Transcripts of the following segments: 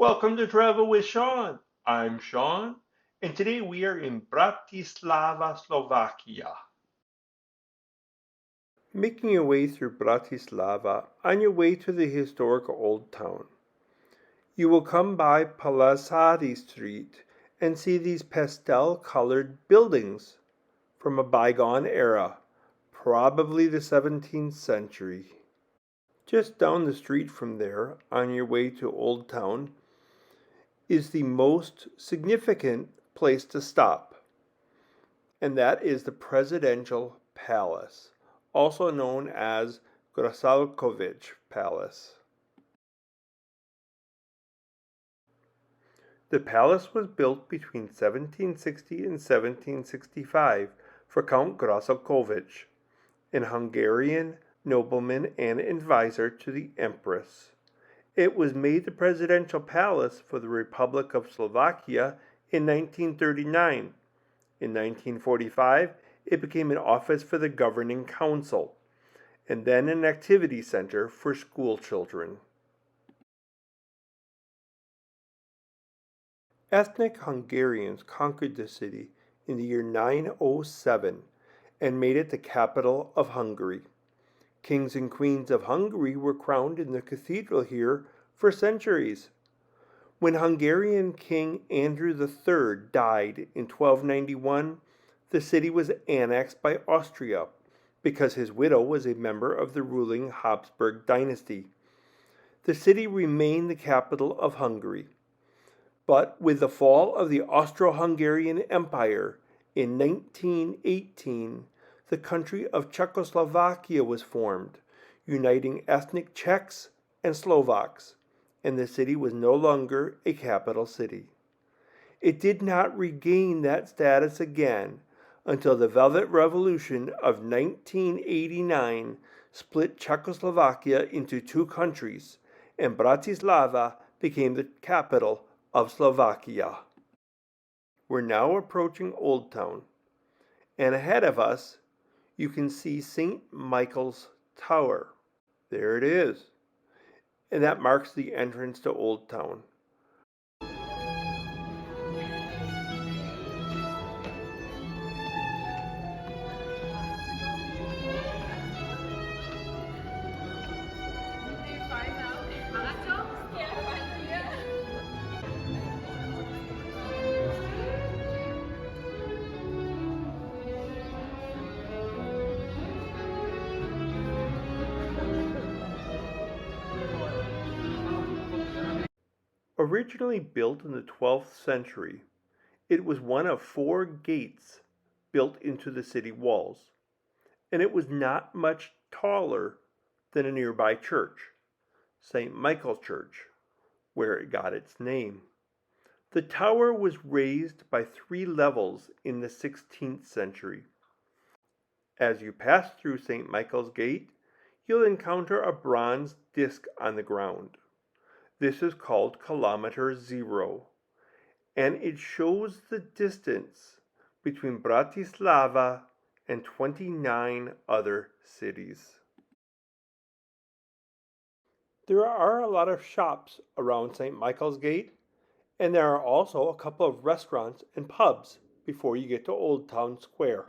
Welcome to Travel with Sean. I'm Sean, and today we are in Bratislava, Slovakia. Making your way through Bratislava on your way to the historic Old Town. You will come by Palasadi Street and see these pastel-colored buildings from a bygone era, probably the 17th century. Just down the street from there, on your way to Old Town, is the most significant place to stop, and that is the Presidential Palace, also known as Grasalkovich Palace. The palace was built between 1760 and 1765 for Count Grasalkovich, an Hungarian nobleman and advisor to the Empress. It was made the presidential palace for the Republic of Slovakia in 1939. In 1945, it became an office for the governing council, and then an activity center for school children. Ethnic Hungarians conquered the city in the year 907 and made it the capital of Hungary. Kings and queens of Hungary were crowned in the cathedral here for centuries. When Hungarian King Andrew III died in 1291, the city was annexed by Austria because his widow was a member of the ruling Habsburg dynasty. The city remained the capital of Hungary. But with the fall of the Austro-Hungarian Empire in 1918, the country of Czechoslovakia was formed, uniting ethnic Czechs and Slovaks, and the city was no longer a capital city. It did not regain that status again until the Velvet Revolution of 1989 split Czechoslovakia into two countries, and Bratislava became the capital of Slovakia. We're now approaching Old Town, and ahead of us you can see St. Michael's Tower. There it is. And that marks the entrance to Old Town. Originally built in the 12th century, it was one of 4 gates built into the city walls, and it was not much taller than a nearby church, St. Michael's Church, where it got its name. The tower was raised by 3 levels in the 16th century. As you pass through St. Michael's Gate, you'll encounter a bronze disc on the ground. This is called Kilometer Zero, and it shows the distance between Bratislava and 29 other cities. There are a lot of shops around St. Michael's Gate, and there are also a couple of restaurants and pubs before you get to Old Town Square.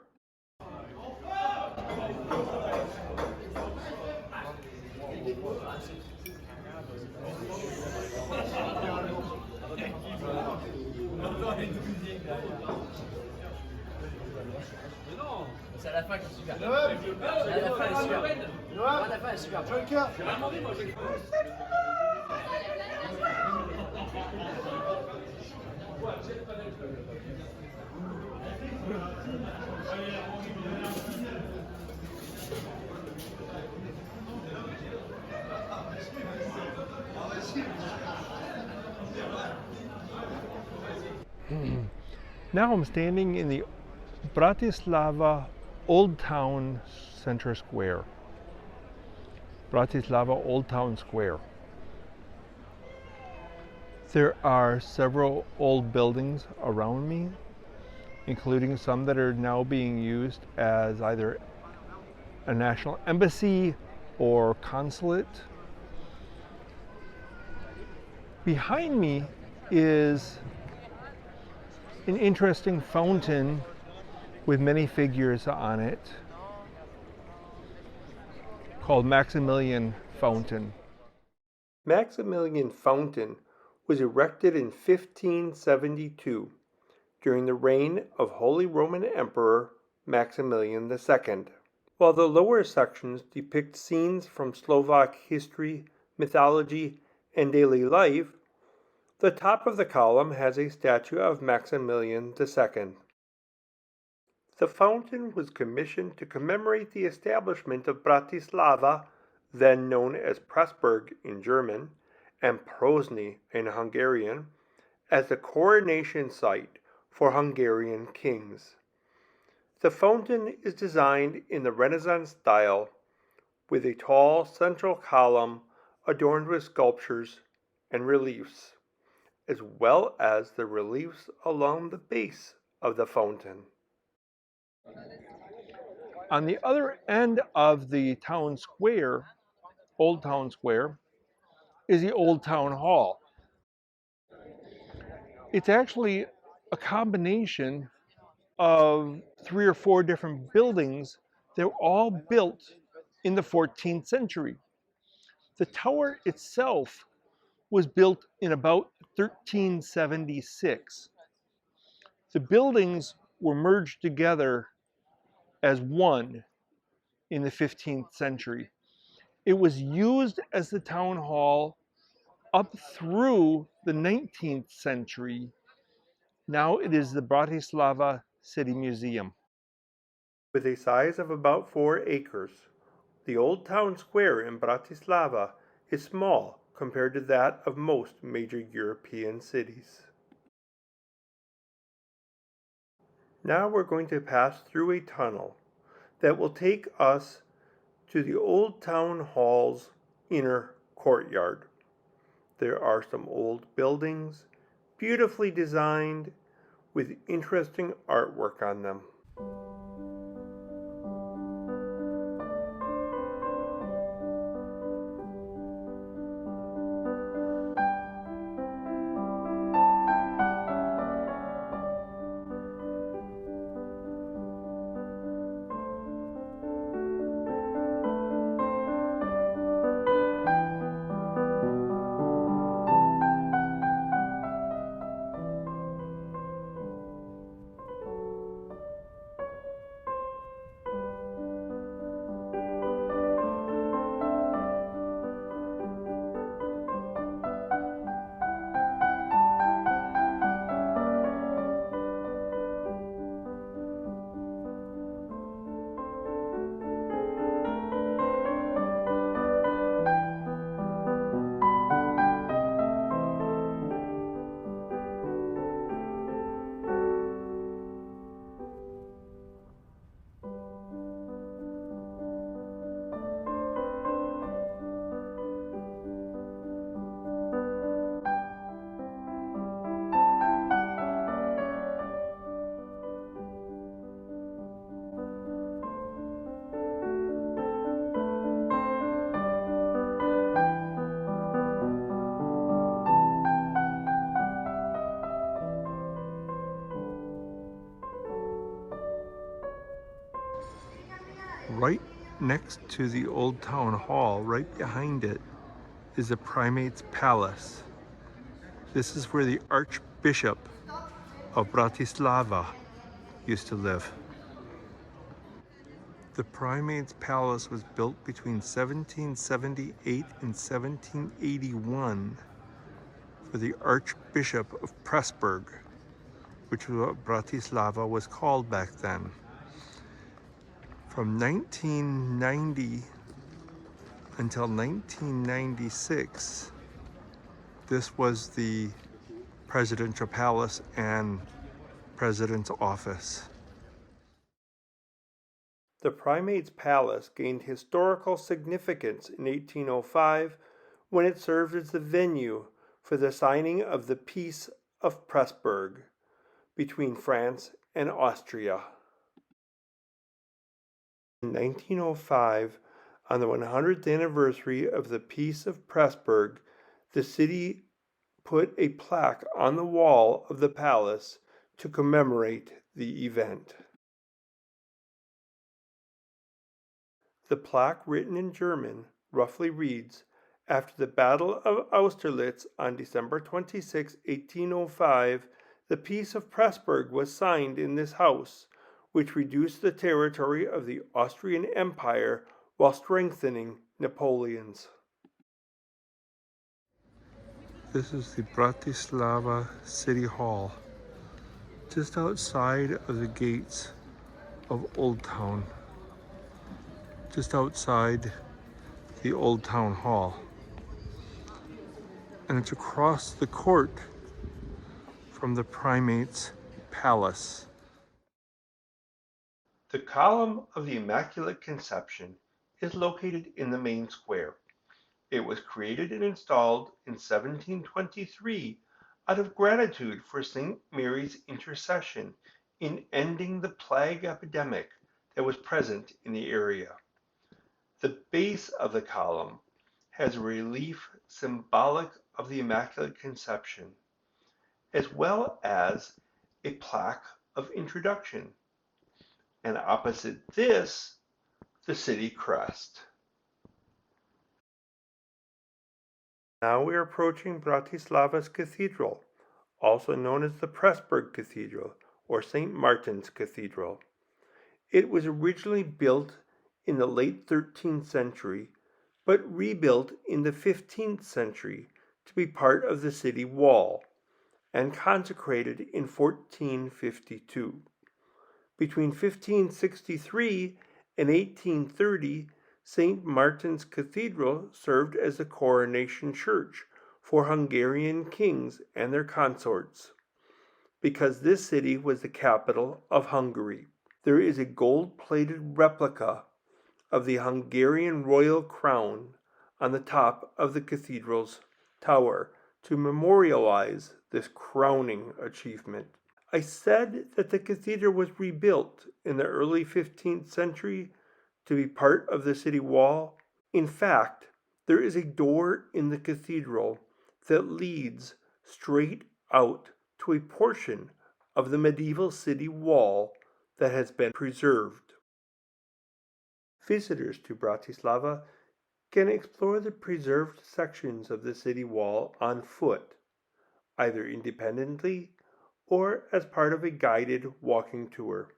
C'est à la fin qui est super. C'est à la fin, est super. À la fin, est super. Now I'm standing in the Bratislava Old Town Center Square. Bratislava Old Town Square. There are several old buildings around me, including some that are now being used as either a national embassy or consulate. Behind me is an interesting fountain with many figures on it called Maximilian Fountain. Maximilian Fountain was erected in 1572 during the reign of Holy Roman Emperor Maximilian II. While the lower sections depict scenes from Slovak history, mythology, and daily life, the top of the column has a statue of Maximilian II. The fountain was commissioned to commemorate the establishment of Bratislava, then known as Pressburg in German, and Pozsony in Hungarian, as the coronation site for Hungarian kings. The fountain is designed in the Renaissance style, with a tall central column adorned with sculptures and reliefs, as well as the reliefs along the base of the fountain. On the other end of the town square, Old Town Square, is the Old Town Hall. It's actually a combination of 3 or 4 different buildings that were all built in the 14th century. The tower itself was built in about 1376. The buildings were merged together as one in the 15th century. It was used as the town hall up through the 19th century. Now it is the Bratislava City Museum. With a size of about 4 acres, the Old Town Square in Bratislava is small compared to that of most major European cities. Now we're going to pass through a tunnel that will take us to the Old Town Hall's inner courtyard. There are some old buildings, beautifully designed, with interesting artwork on them. Right next to the Old Town Hall, right behind it, is the Primate's Palace. This is where the Archbishop of Bratislava used to live. The Primate's Palace was built between 1778 and 1781 for the Archbishop of Pressburg, which was what Bratislava was called back then. From 1990 until 1996, this was the presidential palace and president's office. The Primate's Palace gained historical significance in 1805 when it served as the venue for the signing of the Peace of Pressburg between France and Austria. In 1905, on the 100th anniversary of the Peace of Pressburg, the city put a plaque on the wall of the palace to commemorate the event. The plaque, written in German, roughly reads, "After the Battle of Austerlitz on December 26, 1805, the Peace of Pressburg was signed in this house, which reduced the territory of the Austrian Empire while strengthening Napoleon's." This is the Bratislava City Hall, just outside of the gates of Old Town, just outside the Old Town Hall. And it's across the court from the Primate's Palace. The Column of the Immaculate Conception is located in the main square. It was created and installed in 1723 out of gratitude for St. Mary's intercession in ending the plague epidemic that was present in the area. The base of the column has a relief symbolic of the Immaculate Conception, as well as a plaque of introduction, and opposite this, the city crest. Now we are approaching Bratislava's Cathedral, also known as the Pressburg Cathedral or St. Martin's Cathedral. It was originally built in the late 13th century, but rebuilt in the 15th century to be part of the city wall, and consecrated in 1452. Between 1563 and 1830, St. Martin's Cathedral served as the coronation church for Hungarian kings and their consorts, because this city was the capital of Hungary. There is a gold-plated replica of the Hungarian royal crown on the top of the cathedral's tower to memorialize this crowning achievement. I said that the cathedral was rebuilt in the early 15th century to be part of the city wall. In fact, there is a door in the cathedral that leads straight out to a portion of the medieval city wall that has been preserved. Visitors to Bratislava can explore the preserved sections of the city wall on foot, either independently or as part of a guided walking tour.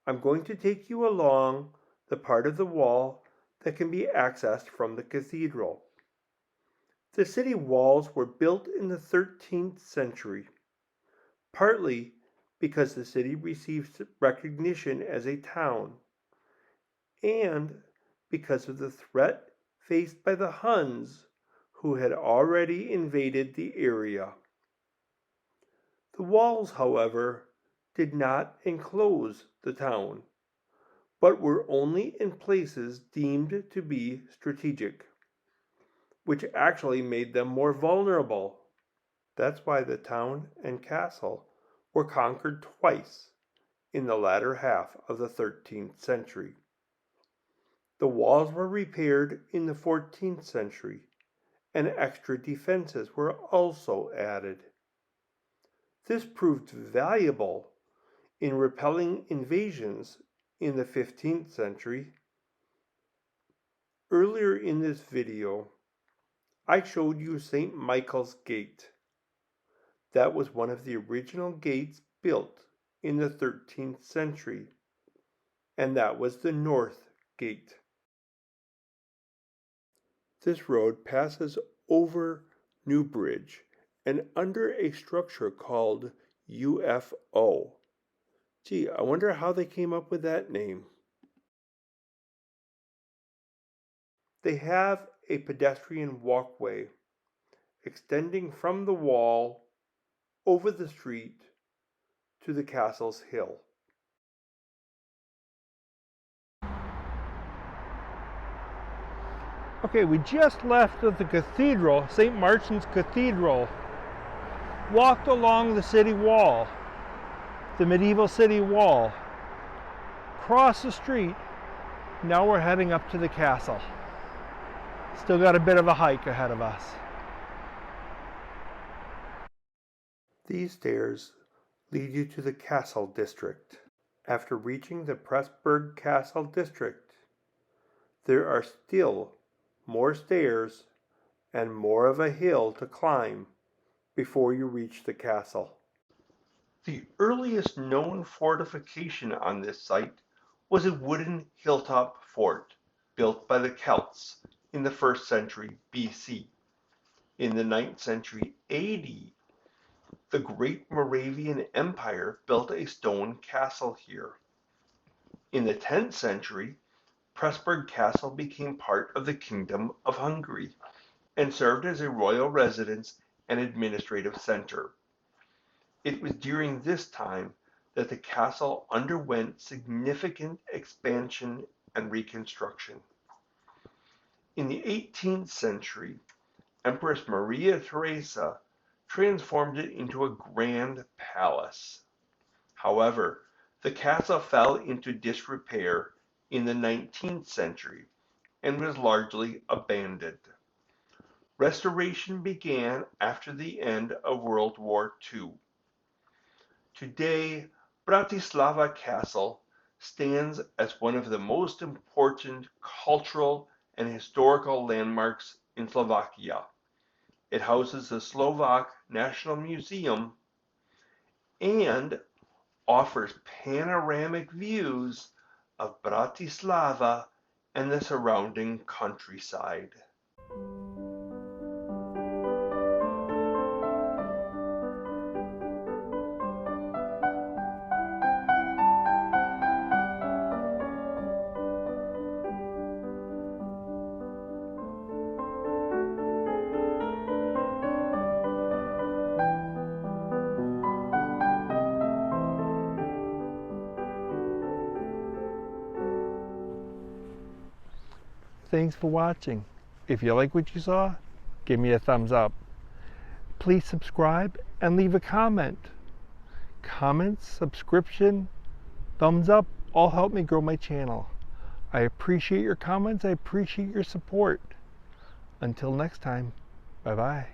I'm going to take you along the part of the wall that can be accessed from the cathedral. The city walls were built in the 13th century, partly because the city received recognition as a town, and because of the threat faced by the Huns, who had already invaded the area. The walls, however, did not enclose the town, but were only in places deemed to be strategic, which actually made them more vulnerable. That's why the town and castle were conquered twice in the latter half of the 13th century. The walls were repaired in the 14th century, and extra defenses were also added. This proved valuable in repelling invasions in the 15th century. Earlier in this video, I showed you St. Michael's Gate. That was one of the original gates built in the 13th century, and that was the North Gate. This road passes over New Bridge and under a structure called UFO. Gee, I wonder how they came up with that name. They have a pedestrian walkway extending from the wall over the street to the castle's hill. Okay, we just left the cathedral, St. Martin's Cathedral, walked along the city wall, the medieval city wall, crossed the street. Now we're heading up to the castle. Still got a bit of a hike ahead of us. These stairs lead you to the Castle District. After reaching the Pressburg Castle District, there are still more stairs and more of a hill to climb before you reach the castle. The earliest known fortification on this site was a wooden hilltop fort built by the Celts in the 1st century BC. In the 9th century AD, the Great Moravian Empire built a stone castle here. In the 10th century, Pressburg Castle became part of the Kingdom of Hungary and served as a royal residence and administrative center. It was during this time that the castle underwent significant expansion and reconstruction. In the 18th century, Empress Maria Theresa transformed it into a grand palace. However, the castle fell into disrepair in the 19th century and was largely abandoned. Restoration began after the end of World War II. Today, Bratislava Castle stands as one of the most important cultural and historical landmarks in Slovakia. It houses the Slovak National Museum and offers panoramic views of Bratislava and the surrounding countryside. Thanks for watching. If you like what you saw, give me a thumbs up. Please subscribe and leave a comment. Comments, subscription, thumbs up, all help me grow my channel. I appreciate your comments. I appreciate your support. Until next time, bye-bye.